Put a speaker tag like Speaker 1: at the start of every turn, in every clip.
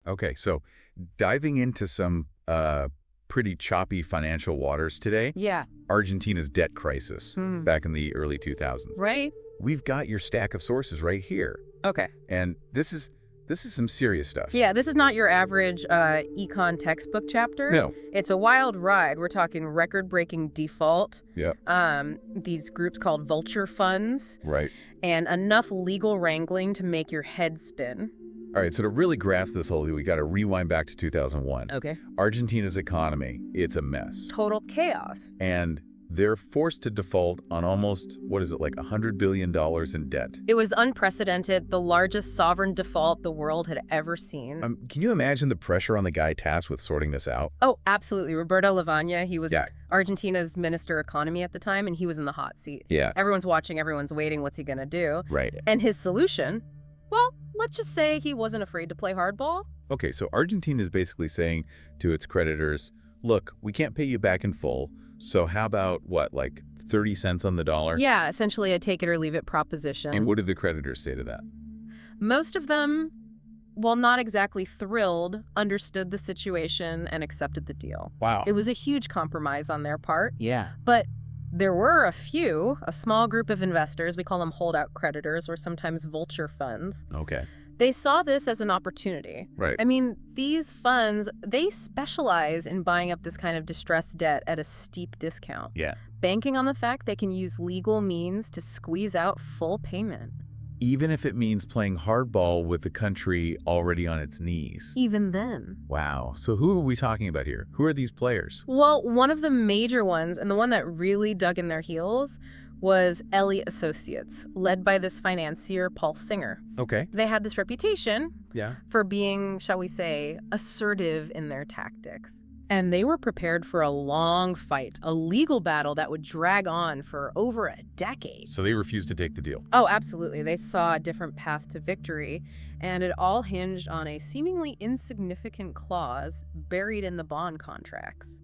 Speaker 1: Okay, so diving into some pretty choppy financial waters today,
Speaker 2: Yeah.
Speaker 1: Argentina's debt crisis
Speaker 2: Hmm.
Speaker 1: back in the early 2000s.
Speaker 2: Right?
Speaker 1: We've got your stack of sources right here.
Speaker 2: Okay.
Speaker 1: And this is some serious stuff.
Speaker 2: Yeah, this is not your average econ textbook chapter.
Speaker 1: No.
Speaker 2: It's a wild ride. We're talking record-breaking default.
Speaker 1: Yep.
Speaker 2: These groups called vulture funds,
Speaker 1: Right.
Speaker 2: and enough legal wrangling to make your head spin.
Speaker 1: All right, so to really grasp this whole thing, we got to rewind back to 2001.
Speaker 2: Okay.
Speaker 1: Argentina's economy, it's a mess.
Speaker 2: Total chaos.
Speaker 1: And they're forced to default on almost, what is it, like $100 billion in debt.
Speaker 2: It was unprecedented, the largest sovereign default the world had ever seen.
Speaker 1: Can you imagine the pressure on the guy tasked with sorting this out?
Speaker 2: Oh, absolutely. Roberto Lavagna, he was
Speaker 1: Yeah.
Speaker 2: Argentina's minister of economy at the time, and he was in the hot seat.
Speaker 1: Yeah.
Speaker 2: Everyone's watching, everyone's waiting, what's he gonna do?
Speaker 1: Right.
Speaker 2: And his solution, well, let's just say he wasn't afraid to play hardball.
Speaker 1: Okay, so Argentina is basically saying to its creditors, look, we can't pay you back in full, so how about, what, like 30 cents on the dollar?
Speaker 2: Yeah, essentially a take it or leave it proposition.
Speaker 1: And what did the creditors say to that?
Speaker 2: Most of them, while not exactly thrilled, understood the situation and accepted the deal.
Speaker 1: Wow.
Speaker 2: It was a huge compromise on their part,
Speaker 1: Yeah.
Speaker 2: but there were a small group of investors, we call them holdout creditors or sometimes vulture funds.
Speaker 1: Okay.
Speaker 2: They saw this as an opportunity.
Speaker 1: Right.
Speaker 2: I mean, these funds, they specialize in buying up this kind of distressed debt at a steep discount,
Speaker 1: Yeah.
Speaker 2: banking on the fact they can use legal means to squeeze out full payment.
Speaker 1: Even if it means playing hardball with the country already on its knees.
Speaker 2: Even then.
Speaker 1: Wow. So who are we talking about here? Who are these players?
Speaker 2: Well, one of the major ones, and the one that really dug in their heels, was Elliott Associates, led by this financier, Paul Singer.
Speaker 1: Okay.
Speaker 2: They had this reputation
Speaker 1: Yeah.
Speaker 2: for being, shall we say, assertive in their tactics. And they were prepared for a long fight, a legal battle that would drag on for over a decade.
Speaker 1: So they refused to take the deal.
Speaker 2: Oh, absolutely. They saw a different path to victory, and it all hinged on a seemingly insignificant clause buried in the bond contracts.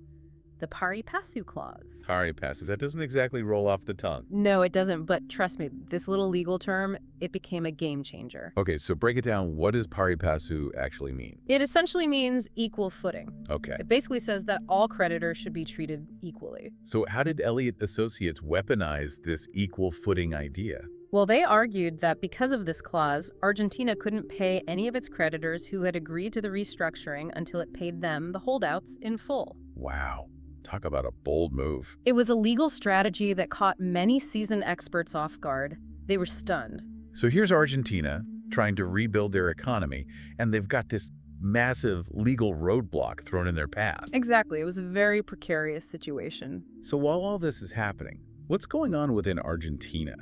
Speaker 2: The pari passu clause.
Speaker 1: Pari passes. That doesn't exactly roll off the tongue.
Speaker 2: No, it doesn't, but trust me, this little legal term, it became a game changer.
Speaker 1: Okay, so break it down. What does pari passu actually mean?
Speaker 2: It essentially means equal footing.
Speaker 1: Okay.
Speaker 2: It basically says that all creditors should be treated equally.
Speaker 1: So how did Elliott Associates weaponize this equal footing idea?
Speaker 2: Well, they argued that because of this clause, Argentina couldn't pay any of its creditors who had agreed to the restructuring until it paid them, the holdouts, in full.
Speaker 1: Wow. Talk about a bold move.
Speaker 2: It was a legal strategy that caught many seasoned experts off guard. They were stunned.
Speaker 1: So here's Argentina trying to rebuild their economy, and they've got this massive legal roadblock thrown in their path.
Speaker 2: Exactly. It was a very precarious situation.
Speaker 1: So while all this is happening, what's going on within Argentina?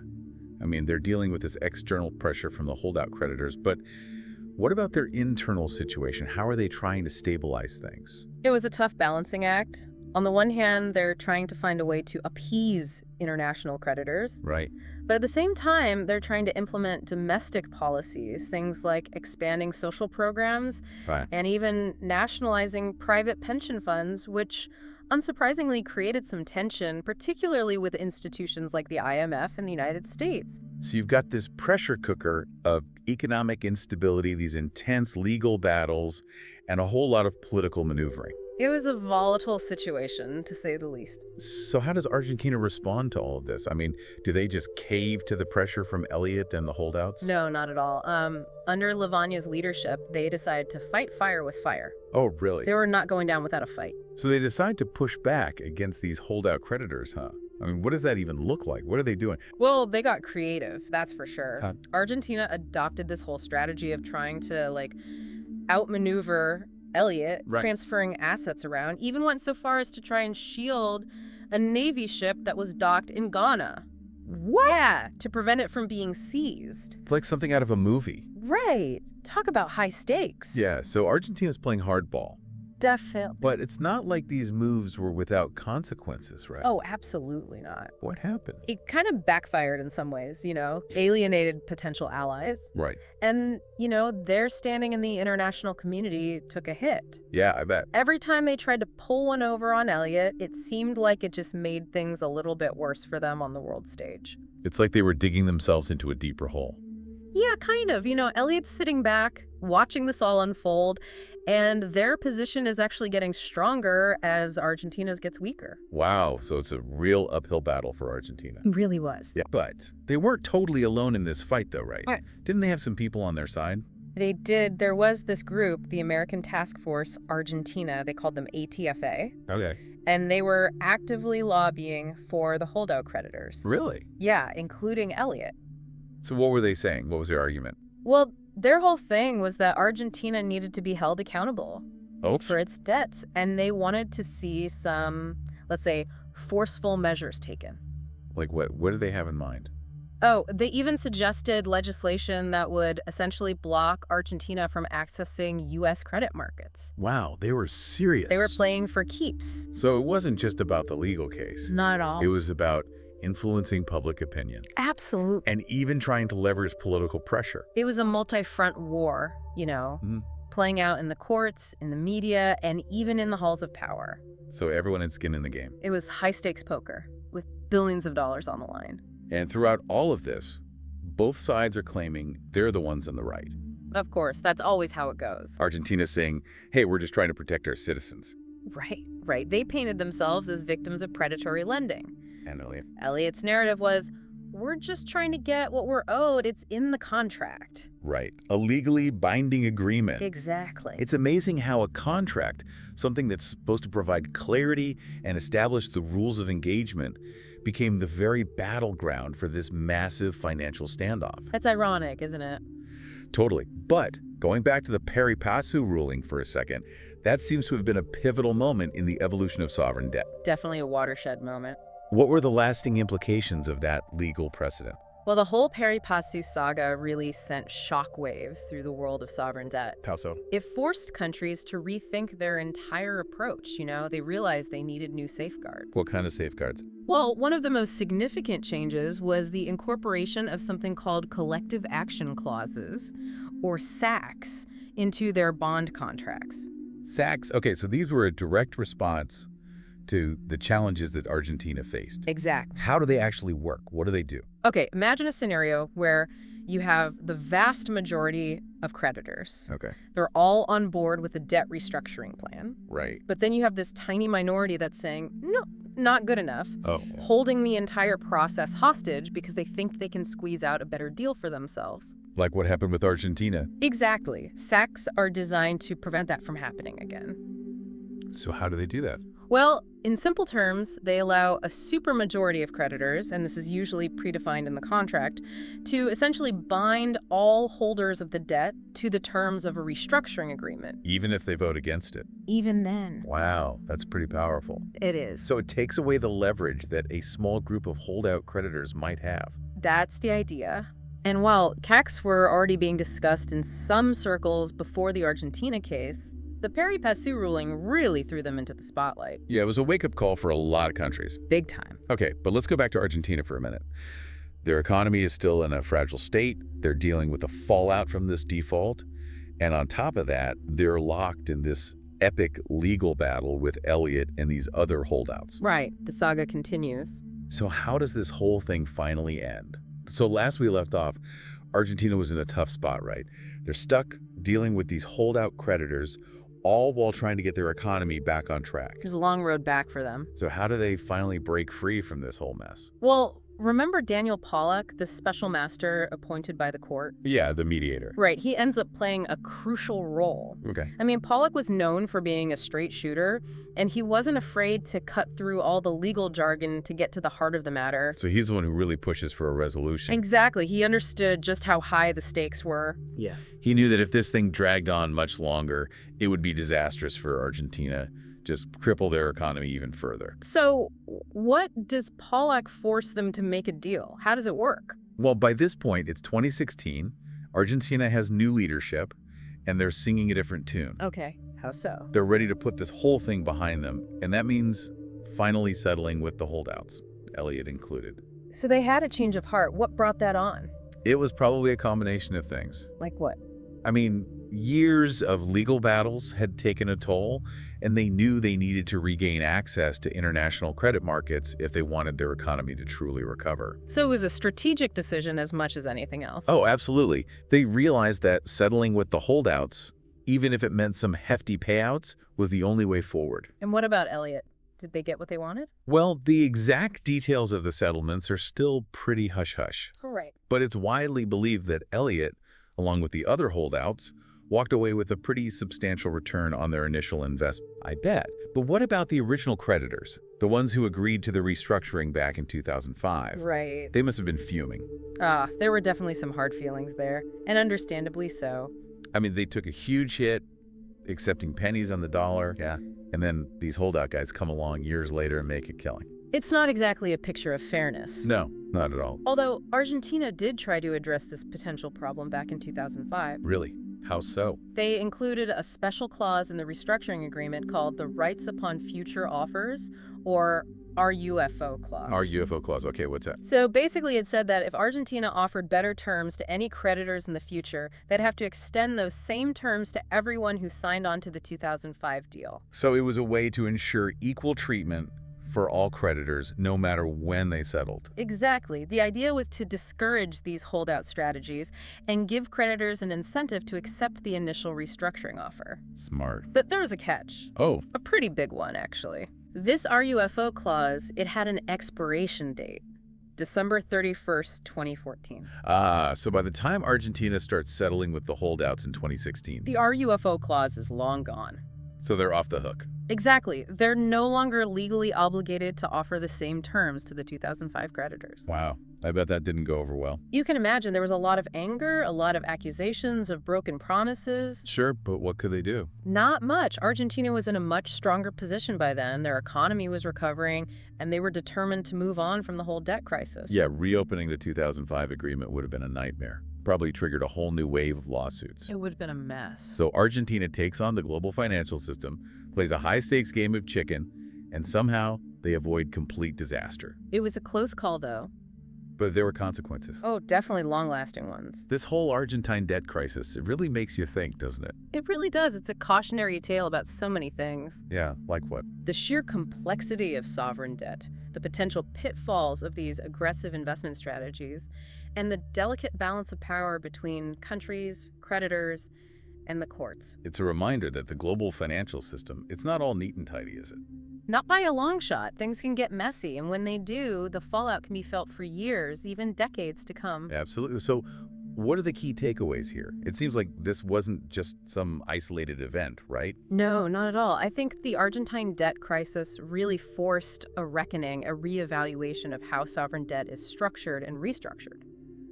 Speaker 1: I mean, they're dealing with this external pressure from the holdout creditors, but what about their internal situation? How are they trying to stabilize things?
Speaker 2: It was a tough balancing act. On the one hand, they're trying to find a way to appease international creditors.
Speaker 1: Right.
Speaker 2: But at the same time, they're trying to implement domestic policies, things like expanding social programs
Speaker 1: Right.
Speaker 2: and even nationalizing private pension funds, which unsurprisingly created some tension, particularly with institutions like the IMF in the United States.
Speaker 1: So you've got this pressure cooker of economic instability, these intense legal battles, and a whole lot of political maneuvering.
Speaker 2: It was a volatile situation, to say the least.
Speaker 1: So how does Argentina respond to all of this? I mean, do they just cave to the pressure from Elliott and the holdouts?
Speaker 2: No, not at all. Under Lavagna's leadership, they decided to fight fire with fire.
Speaker 1: Oh, really?
Speaker 2: They were not going down without a fight.
Speaker 1: So they decide to push back against these holdout creditors, huh? I mean, what does that even look like? What are they doing?
Speaker 2: Well, they got creative, that's for sure.
Speaker 1: Huh.
Speaker 2: Argentina adopted this whole strategy of trying to, outmaneuver Elliott,
Speaker 1: Right.
Speaker 2: transferring assets around, even went so far as to try and shield a Navy ship that was docked in Ghana.
Speaker 1: What?
Speaker 2: Yeah, to prevent it from being seized.
Speaker 1: It's like something out of a movie.
Speaker 2: Right. Talk about high stakes.
Speaker 1: Yeah, so Argentina's playing hardball.
Speaker 2: Definitely.
Speaker 1: But it's not like these moves were without consequences, right?
Speaker 2: Oh, absolutely not.
Speaker 1: What happened?
Speaker 2: It kind of backfired in some ways, alienated potential allies.
Speaker 1: Right.
Speaker 2: And, their standing in the international community took a hit.
Speaker 1: Yeah, I bet.
Speaker 2: Every time they tried to pull one over on Elliott, it seemed like it just made things a little bit worse for them on the world stage.
Speaker 1: It's like they were digging themselves into a deeper hole.
Speaker 2: Yeah, kind of. Elliot's sitting back, watching this all unfold, and their position is actually getting stronger as Argentina's gets weaker.
Speaker 1: Wow, so it's a real uphill battle for Argentina.
Speaker 2: It really was.
Speaker 1: Yeah. But they weren't totally alone in this fight, though, right?
Speaker 2: Right.
Speaker 1: Didn't they have some people on their side?
Speaker 2: They did. There was this group, the American Task Force Argentina, they called them ATFA,
Speaker 1: Okay.
Speaker 2: and they were actively lobbying for the holdout creditors.
Speaker 1: Really?
Speaker 2: Yeah, including Elliot.
Speaker 1: So what were they saying? What was their argument?
Speaker 2: Well, their whole thing was that Argentina needed to be held accountable
Speaker 1: Oh,
Speaker 2: for its debts, and they wanted to see some, let's say, forceful measures taken.
Speaker 1: like what? What did they have in mind?
Speaker 2: Oh, they even suggested legislation that would essentially block Argentina from accessing U.S. credit markets.
Speaker 1: Wow, they were serious.
Speaker 2: They were playing for keeps.
Speaker 1: So it wasn't just about the legal case.
Speaker 2: Not at all.
Speaker 1: It was about influencing public opinion
Speaker 2: Absolutely.
Speaker 1: and even trying to leverage political pressure.
Speaker 2: It was a multi-front war, playing out in the courts, in the media, and even in the halls of power.
Speaker 1: So everyone had skin in the game.
Speaker 2: It was high-stakes poker with billions of dollars on the line.
Speaker 1: And throughout all of this, both sides are claiming they're the ones in the right.
Speaker 2: Of course, that's always how it goes.
Speaker 1: Argentina's saying, hey, we're just trying to protect our citizens.
Speaker 2: Right. They painted themselves as victims of predatory lending.
Speaker 1: And
Speaker 2: Elliot's narrative was, we're just trying to get what we're owed. It's in the contract.
Speaker 1: right, a legally binding agreement.
Speaker 2: Exactly.
Speaker 1: It's amazing how a contract, something that's supposed to provide clarity and establish the rules of engagement, became the very battleground for this massive financial standoff.
Speaker 2: That's ironic, isn't it?
Speaker 1: Totally. But going back to the pari passu ruling for a second, that seems to have been a pivotal moment in the evolution of sovereign debt.
Speaker 2: Definitely a watershed moment.
Speaker 1: What were the lasting implications of that legal precedent?
Speaker 2: Well, the whole pari passu saga really sent shockwaves through the world of sovereign debt.
Speaker 1: How so?
Speaker 2: It forced countries to rethink their entire approach. They realized they needed new safeguards.
Speaker 1: What kind of safeguards?
Speaker 2: Well, one of the most significant changes was the incorporation of something called collective action clauses, or SACs, into their bond contracts.
Speaker 1: SACs. Okay, so these were a direct response to the challenges that Argentina faced.
Speaker 2: Exactly.
Speaker 1: How do they actually work? What do they do?
Speaker 2: Okay, imagine a scenario where you have the vast majority of creditors.
Speaker 1: Okay.
Speaker 2: They're all on board with a debt restructuring plan.
Speaker 1: Right.
Speaker 2: But then you have this tiny minority that's saying, no, not good enough,
Speaker 1: Oh.
Speaker 2: holding the entire process hostage because they think they can squeeze out a better deal for themselves.
Speaker 1: Like what happened with Argentina.
Speaker 2: Exactly. SACs are designed to prevent that from happening again.
Speaker 1: So how do they do that?
Speaker 2: Well, in simple terms, they allow a supermajority of creditors, and this is usually predefined in the contract, to essentially bind all holders of the debt to the terms of a restructuring agreement.
Speaker 1: Even if they vote against it.
Speaker 2: Even then.
Speaker 1: Wow, that's pretty powerful.
Speaker 2: It is.
Speaker 1: So it takes away the leverage that a small group of holdout creditors might have.
Speaker 2: That's the idea. And while CACs were already being discussed in some circles before the Argentina case, the pari passu ruling really threw them into the spotlight.
Speaker 1: Yeah, it was a wake-up call for a lot of countries.
Speaker 2: Big time.
Speaker 1: Okay, but let's go back to Argentina for a minute. Their economy is still in a fragile state. They're dealing with the fallout from this default. And on top of that, they're locked in this epic legal battle with Elliot and these other holdouts.
Speaker 2: Right. The saga continues.
Speaker 1: So how does this whole thing finally end? So last we left off, Argentina was in a tough spot, right? They're stuck dealing with these holdout creditors, all while trying to get their economy back on track.
Speaker 2: There's a long road back for them.
Speaker 1: So how do they finally break free from this whole mess?
Speaker 2: Well, remember Daniel Pollock, the special master appointed by the court?
Speaker 1: Yeah, the mediator.
Speaker 2: Right, he ends up playing a crucial role.
Speaker 1: Okay.
Speaker 2: I mean, Pollock was known for being a straight shooter, and he wasn't afraid to cut through all the legal jargon to get to the heart of the matter.
Speaker 1: So he's the one who really pushes for a resolution.
Speaker 2: Exactly. He understood just how high the stakes were.
Speaker 1: Yeah. He knew that if this thing dragged on much longer, it would be disastrous for Argentina, just cripple their economy even further.
Speaker 2: So what does Pollock force them to make a deal? How does it work?
Speaker 1: Well, by this point, it's 2016. Argentina has new leadership, and they're singing a different tune.
Speaker 2: Okay, how so?
Speaker 1: They're ready to put this whole thing behind them, and that means finally settling with the holdouts, Elliot included.
Speaker 2: So they had a change of heart. What brought that on?
Speaker 1: It was probably a combination of things.
Speaker 2: Like what?
Speaker 1: I mean, Years of legal battles had taken a toll, and they knew they needed to regain access to international credit markets if they wanted their economy to truly recover.
Speaker 2: So it was a strategic decision as much as anything else.
Speaker 1: Oh, absolutely. They realized that settling with the holdouts, even if it meant some hefty payouts, was the only way forward.
Speaker 2: And what about Elliott? Did they get what they wanted?
Speaker 1: Well, the exact details of the settlements are still pretty hush-hush.
Speaker 2: Right.
Speaker 1: But it's widely believed that Elliott, along with the other holdouts, walked away with a pretty substantial return on their initial investment, I bet. But what about the original creditors, the ones who agreed to the restructuring back in 2005?
Speaker 2: Right.
Speaker 1: They must have been fuming.
Speaker 2: There were definitely some hard feelings there, and understandably so.
Speaker 1: I mean, they took a huge hit, accepting pennies on the dollar.
Speaker 2: Yeah.
Speaker 1: And then these holdout guys come along years later and make a killing.
Speaker 2: It's not exactly a picture of fairness.
Speaker 1: No, not at all.
Speaker 2: Although Argentina did try to address this potential problem back in 2005.
Speaker 1: Really? How so?
Speaker 2: They included a special clause in the restructuring agreement called the Rights Upon Future Offers, or RUFO clause.
Speaker 1: RUFO clause. Okay, what's that?
Speaker 2: So basically it said that if Argentina offered better terms to any creditors in the future, they'd have to extend those same terms to everyone who signed on to the 2005 deal.
Speaker 1: So it was a way to ensure equal treatment for all creditors, no matter when they settled.
Speaker 2: Exactly. The idea was to discourage these holdout strategies and give creditors an incentive to accept the initial restructuring offer.
Speaker 1: Smart.
Speaker 2: But there was a catch.
Speaker 1: Oh.
Speaker 2: A pretty big one, actually. This RUFO clause, it had an expiration date. December 31st, 2014.
Speaker 1: So by the time Argentina starts settling with the holdouts in 2016.
Speaker 2: The RUFO clause is long gone.
Speaker 1: So they're off the hook.
Speaker 2: Exactly. They're no longer legally obligated to offer the same terms to the 2005 creditors.
Speaker 1: Wow. I bet that didn't go over well.
Speaker 2: You can imagine there was a lot of anger, a lot of accusations of broken promises.
Speaker 1: Sure, but what could they do?
Speaker 2: Not much. Argentina was in a much stronger position by then. Their economy was recovering, and they were determined to move on from the whole debt crisis.
Speaker 1: Yeah, reopening the 2005 agreement would have been a nightmare. Probably triggered a whole new wave of lawsuits.
Speaker 2: It would have been a mess.
Speaker 1: So Argentina takes on the global financial system, plays a high-stakes game of chicken, and somehow they avoid complete disaster.
Speaker 2: It was a close call, though.
Speaker 1: But there were consequences.
Speaker 2: Oh, definitely long-lasting ones.
Speaker 1: This whole Argentine debt crisis, it really makes you think, doesn't it?
Speaker 2: It really does. It's a cautionary tale about so many things.
Speaker 1: Yeah, like what?
Speaker 2: The sheer complexity of sovereign debt, the potential pitfalls of these aggressive investment strategies, and the delicate balance of power between countries, creditors, and the courts.
Speaker 1: It's a reminder that the global financial system, it's not all neat and tidy, is it?
Speaker 2: Not by a long shot. Things can get messy, and when they do, the fallout can be felt for years, even decades to come.
Speaker 1: Absolutely. So what are the key takeaways here? It seems like this wasn't just some isolated event, right?
Speaker 2: No, not at all. I think the Argentine debt crisis really forced a reckoning, a reevaluation of how sovereign debt is structured and restructured.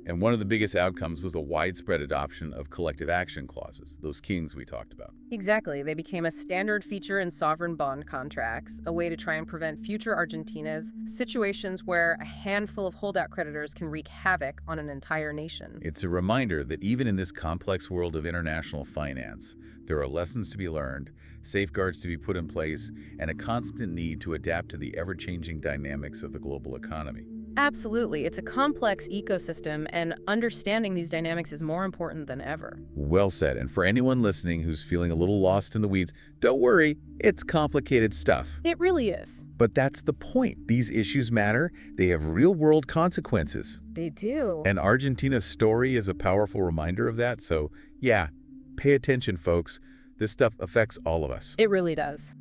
Speaker 1: And one of the biggest outcomes was the widespread adoption of collective action clauses, those kings we talked about.
Speaker 2: Exactly. They became a standard feature in sovereign bond contracts, a way to try and prevent future Argentinas situations where a handful of holdout creditors can wreak havoc on an entire nation.
Speaker 1: It's a reminder that even in this complex world of international finance, there are lessons to be learned, safeguards to be put in place, and a constant need to adapt to the ever-changing dynamics of the global economy.
Speaker 2: Absolutely. It's a complex ecosystem, and understanding these dynamics is more important than ever.
Speaker 1: Well said. And for anyone listening who's feeling a little lost in the weeds, don't worry, it's complicated stuff.
Speaker 2: It really is.
Speaker 1: But that's the point. These issues matter. They have real-world consequences.
Speaker 2: They do.
Speaker 1: And Argentina's story is a powerful reminder of that. So, yeah, pay attention, folks. This stuff affects all of us.
Speaker 2: It really does.